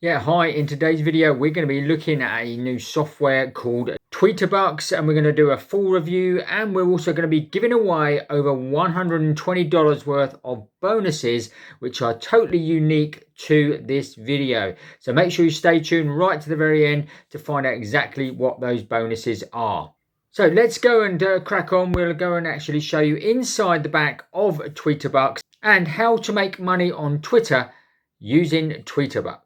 Yeah, hi. In today's video, we're going to be looking at a new software called Tweeterbucks, and we're going to do a full review, and we're also going to be giving away over $120 worth of bonuses, which are totally unique to this video. So make sure you stay tuned right to the very end to find out exactly what those bonuses are. So let's go and crack on. We'll go and actually show you inside the back of Tweeterbucks and how to make money on Twitter using Tweeterbucks.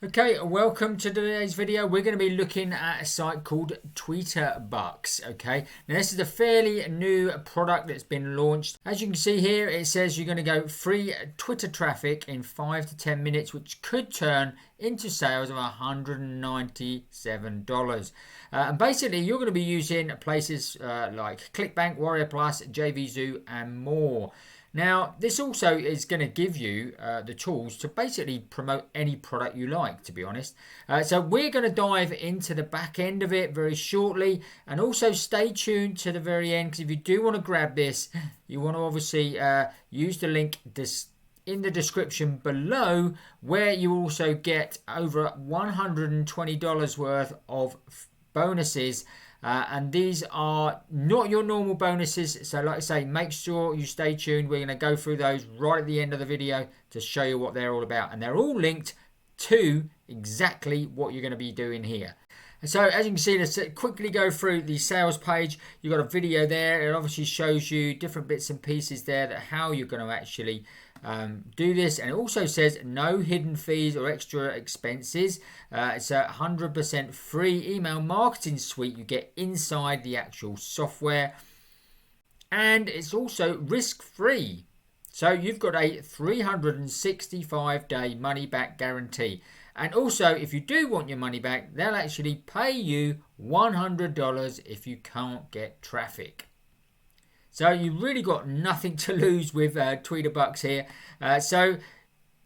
Okay, welcome to today's video. We're going to be looking at a site called Tweeterbucks. Okay, now this is a fairly new product that's been launched. As you can see here, it says you're going to go free Twitter traffic in 5 to 10 minutes, which could turn into sales of $197. And basically, you're going to be using places like ClickBank, Warrior Plus, JVZoo, and more. Now, this also is going to give you the tools to basically promote any product you like, to be honest. So we're going to dive into the back end of it very shortly, and also stay tuned to the very end, because if you do want to grab this, you want to obviously use the link in the description below, where you also get over $120 worth of bonuses. And these are not your normal bonuses, so like I say, make sure you stay tuned. We're going to go through those right at the end of the video to show you what they're all about, and they're all linked to exactly what you're going to be doing here. And so as you can see, let's quickly go through the sales page. You've got a video there. It obviously shows you different bits and pieces there, that how you're going to actually do this, and it also says no hidden fees or extra expenses. It's a 100% free email marketing suite you get inside the actual software, and it's also risk-free. So you've got a 365-day money-back guarantee. And also, if you do want your money back, they'll actually pay you $100 if you can't get traffic. So you've really got nothing to lose with Tweeterbucks here. So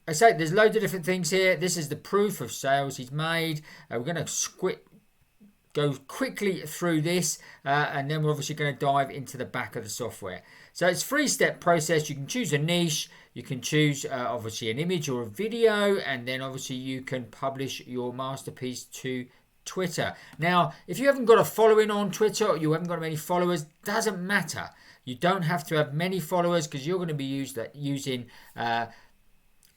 I say there's loads of different things here. This is the proof of sales he's made. We're going to go quickly through this, and then we're obviously going to dive into the back of the software. So it's a 3-step process. You can choose a niche. You can choose obviously an image or a video, and then obviously you can publish your masterpiece to Twitter. Now, if you haven't got a following on Twitter, or you haven't got many followers, doesn't matter. You don't have to have many followers, because you're going to be using the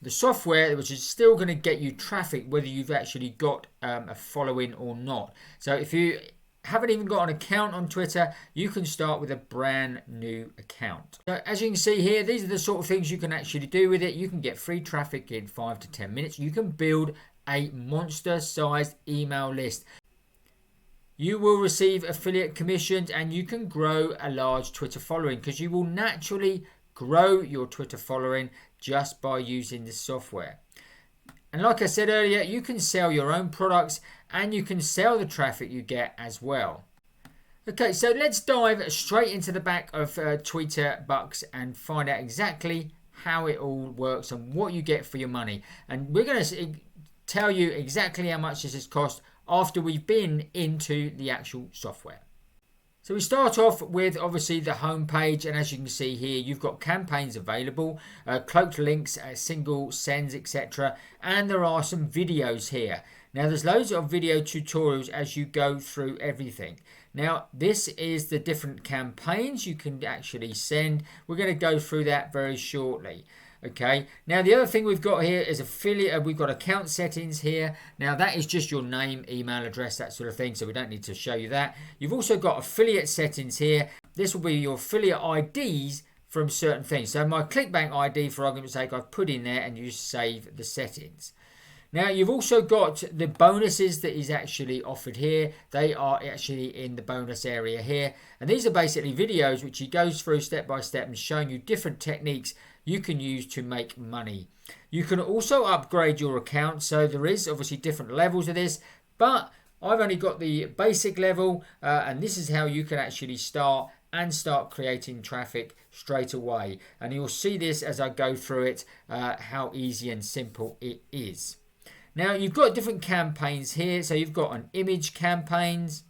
software, which is still going to get you traffic whether you've actually got a following or not. So if you haven't even got an account on Twitter, you can start with a brand new account. So as you can see here, these are the sort of things you can actually do with it. You can get free traffic in 5 to 10 minutes. You can build a monster-sized email list. You will receive affiliate commissions, and you can grow a large Twitter following, because you will naturally grow your Twitter following just by using this software. And like I said earlier, you can sell your own products, and you can sell the traffic you get as well. Okay, so let's dive straight into the back of Tweeterbucks and find out exactly how it all works and what you get for your money. And we're going to tell you exactly how much this has cost after we've been into the actual software. So we start off with obviously the home page, and as you can see here, you've got campaigns available, cloaked links, single sends, etc. And there are some videos here. Now there's loads of video tutorials as you go through everything. Now this is the different campaigns you can actually send. We're going to go through that very shortly. Okay, now the other thing we've got here is affiliate. We've got account settings here. Now that is just your name, email address, that sort of thing, so we don't need to show you that. You've also got affiliate settings here. This will be your affiliate IDs from certain things. So my ClickBank ID, for argument's sake, I've put in there, and you save the settings. Now you've also got the bonuses that is actually offered here. They are actually in the bonus area here, and these are basically videos which he goes through step by step and showing you different techniques you can use to make money. You can also upgrade your account, so there is obviously different levels of this, but I've only got the basic level, and this is how you can actually start creating traffic straight away. And you'll see this as I go through it, how easy and simple it is. Now you've got different campaigns here. So you've got an image campaigns.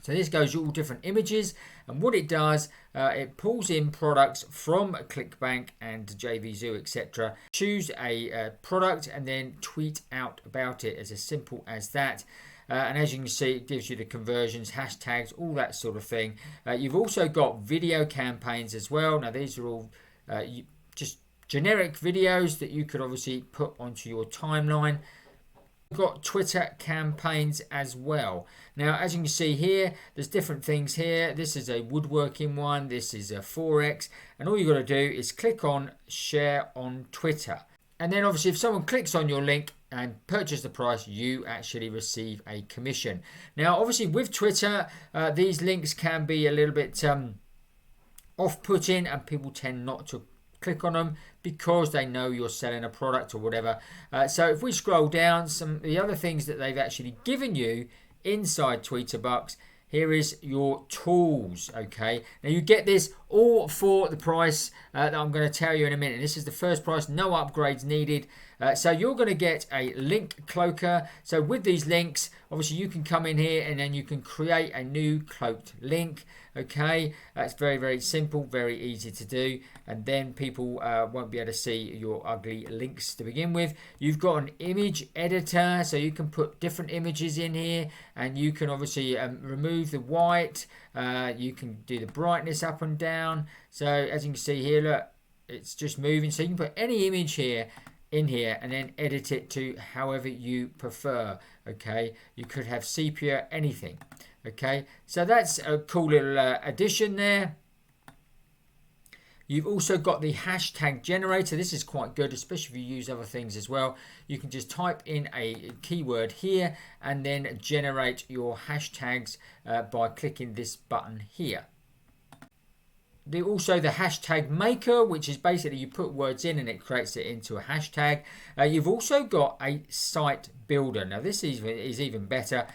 So this goes all different images, and what it does, it pulls in products from ClickBank and JVZoo, etc. Choose a product and then tweet out about it. As simple as that. And as you can see, it gives you the conversions, hashtags, all that sort of thing. You've also got video campaigns as well. Now these are all just generic videos that you could obviously put onto your timeline. We've got Twitter campaigns as well. Now, as you can see here, there's different things here. This is a woodworking one. This is a Forex. And all you've got to do is click on share on Twitter. And then obviously if someone clicks on your link and purchase the price, you actually receive a commission. Now, obviously with Twitter, these links can be a little bit off-putting and people tend not to click on them because they know you're selling a product or whatever. So if we scroll down, some of the other things that they've actually given you inside TweeterBucks, here is your tools. Okay, now you get this all for the price that I'm going to tell you in a minute. This is the first price, no upgrades needed. So you're going to get a link cloaker. So with these links, obviously you can come in here and then you can create a new cloaked link. Okay, that's very, very simple, very easy to do, and then people won't be able to see your ugly links to begin with. You've got an image editor, so you can put different images in here, and you can obviously remove the white. You can do the brightness up and down. So as you can see here, look, it's just moving. So you can put any image here in here and then edit it to however you prefer. Okay, you could have sepia, anything. Okay, so that's a cool little addition there. You've also got the hashtag generator. This is quite good, especially if you use other things as well. You can just type in a keyword here and then generate your hashtags by clicking this button here. Also the hashtag maker, which is basically you put words in and it creates it into a hashtag. You've also got a site builder. Now this is even better.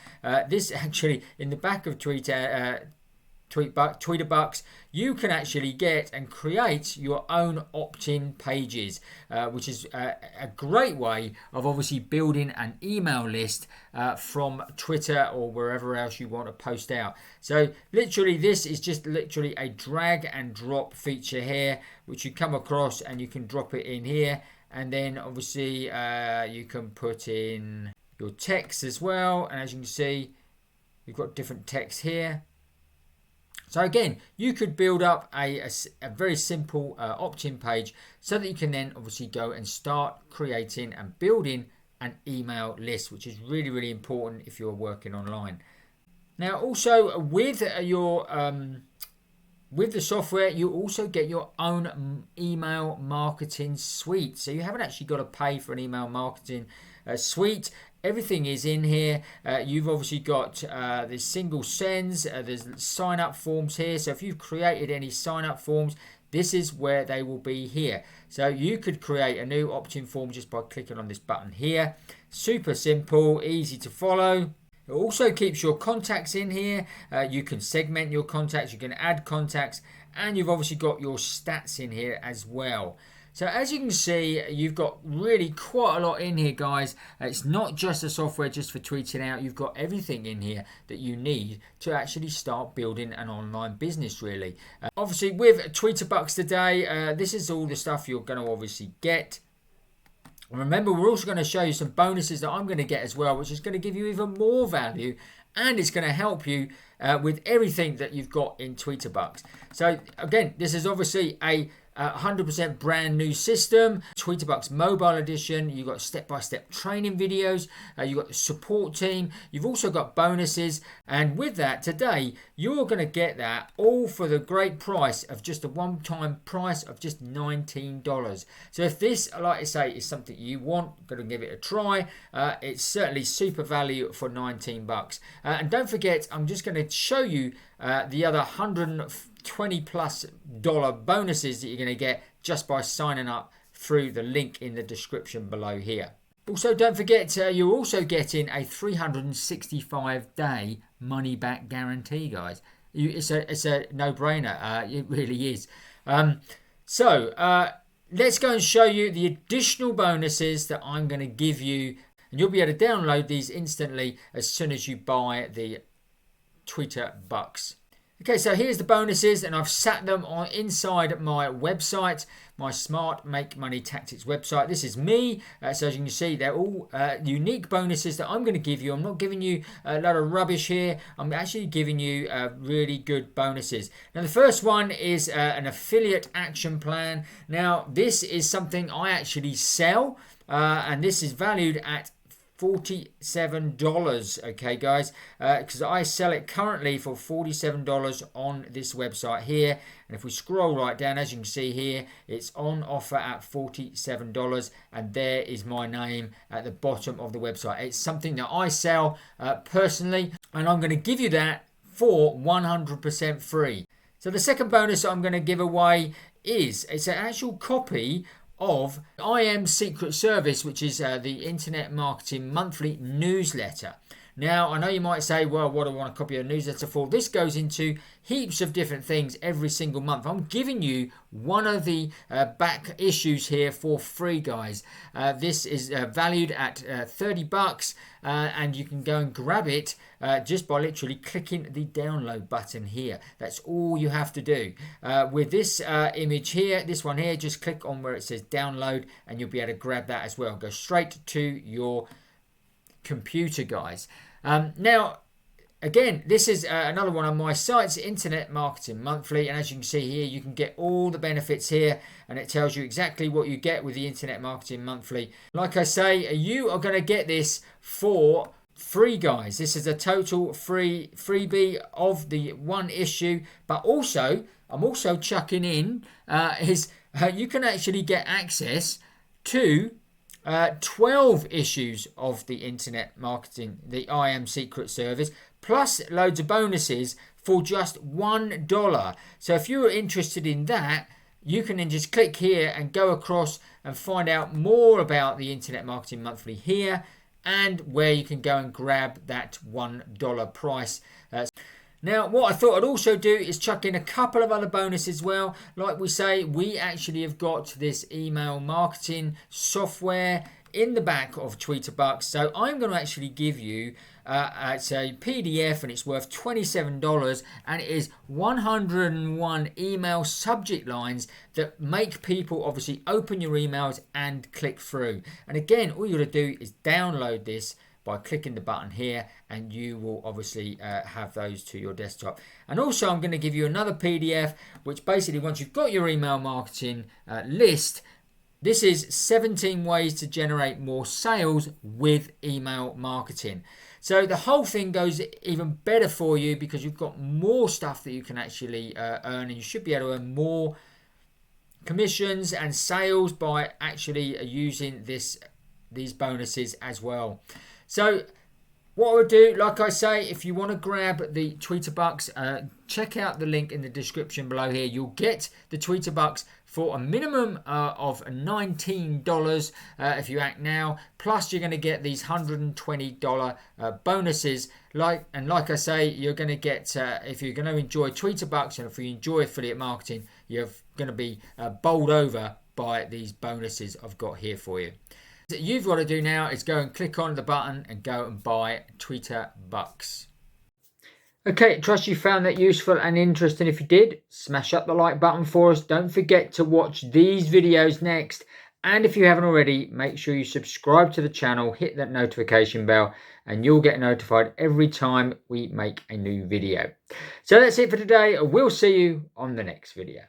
This actually in the back of TweeterBucks, you can actually get and create your own opt-in pages, which is a great way of obviously building an email list from Twitter or wherever else you want to post out. So literally this is just literally a drag and drop feature here, which you come across and you can drop it in here, and then obviously you can put in your text as well, and as you can see you've got different text here. So again, you could build up a very simple opt-in page so that you can then obviously go and start creating and building an email list, which is really, really important if you're working online. Now also with your with the software, you also get your own email marketing suite. So you haven't actually got to pay for an email marketing suite. Everything is in here. You've obviously got the single sends, there's sign up forms here. So if you've created any sign up forms, this is where they will be here. So you could create a new opt-in form just by clicking on this button here. Super simple, easy to follow. It also keeps your contacts in here. You can segment your contacts, you can add contacts, and you've obviously got your stats in here as well. So as you can see, you've got really quite a lot in here, guys. It's not just a software just for tweeting out. You've got everything in here that you need to actually start building an online business, really. Obviously, with TweeterBucks today, this is all the stuff you're going to obviously get. Remember, we're also going to show you some bonuses that I'm going to get as well, which is going to give you even more value, and it's going to help you with everything that you've got in TweeterBucks. So again, this is obviously a 100% brand new system. TweeterBucks mobile edition. You've got step-by-step training videos. You've got the support team. You've also got bonuses. And with that, today, you're going to get that all for the great price of just a one-time price of just $19. So if this, like I say, is something you want, going to give it a try. It's certainly super value for $19. And don't forget, I'm just going to show you the other $120+ bonuses that you're going to get just by signing up through the link in the description below here. Also, don't forget you're also getting a 365-day money back guarantee, guys. It's a no-brainer. It really is. So let's go and show you the additional bonuses that I'm going to give you, and you'll be able to download these instantly as soon as you buy the TweeterBucks Okay, so here's the bonuses, and I've sat them on inside my website, my Smart Make Money Tactics website. This is me. So as you can see, they're all unique bonuses that I'm going to give you. I'm not giving you a lot of rubbish here. I'm actually giving you really good bonuses. Now, the first one is an affiliate action plan. Now, this is something I actually sell, and this is valued at $47, okay guys, because I sell it currently for $47 on this website here. And if we scroll right down, as you can see here, it's on offer at $47, and there is my name at the bottom of the website. It's something that I sell personally, and I'm going to give you that for 100% free. So the second bonus I'm going to give away is it's an actual copy of IM Secret Service, which is the Internet Marketing Monthly newsletter. Now, I know you might say, well, what do I want to copy a newsletter for? This goes into heaps of different things every single month. I'm giving you one of the back issues here for free, guys. This is valued at $30, and you can go and grab it just by literally clicking the download button here. That's all you have to do. With this image here, this one here, just click on where it says download, and you'll be able to grab that as well. Go straight to your computer, guys. Now, again, this is another one on my site's Internet Marketing Monthly, and as you can see here, you can get all the benefits here, and it tells you exactly what you get with the Internet Marketing Monthly. Like I say, you are going to get this for free, guys. This is a total freebie of the one issue, but also I'm also chucking in you can actually get access to 12 issues of the Internet Marketing, the IM Secret Service, plus loads of bonuses for just $1. So if you're interested in that, you can then just click here and go across and find out more about the Internet Marketing Monthly here, and where you can go and grab that $1 price. Now, what I thought I'd also do is chuck in a couple of other bonuses as well. Like we say, we actually have got this email marketing software in the back of TweeterBucks. So I'm going to actually give you it's a PDF, and it's worth $27, and it is 101 email subject lines that make people obviously open your emails and click through. And again, all you got to do is download this by clicking the button here, and you will obviously have those to your desktop. And also, I'm going to give you another PDF, which basically, once you've got your email marketing list, this is 17 ways to generate more sales with email marketing. So the whole thing goes even better for you, because you've got more stuff that you can actually earn, and you should be able to earn more commissions and sales by actually using these bonuses as well. So what we'll do, like I say, if you want to grab the TweeterBucks, check out the link in the description below here. You'll get the TweeterBucks for a minimum of $19 if you act now. Plus, you're going to get these $120 bonuses. Like I say, you're going to get, if you're going to enjoy TweeterBucks, and if you enjoy affiliate marketing, you're going to be bowled over by these bonuses I've got here for you. What you've got to do now is go and click on the button and go and buy TweeterBucks. Okay, trust you found that useful and interesting. If you did, smash up the like button for us. Don't forget to watch these videos next. And if you haven't already, make sure you subscribe to the channel, hit that notification bell, and you'll get notified every time we make a new video. So that's it for today. We'll see you on the next video.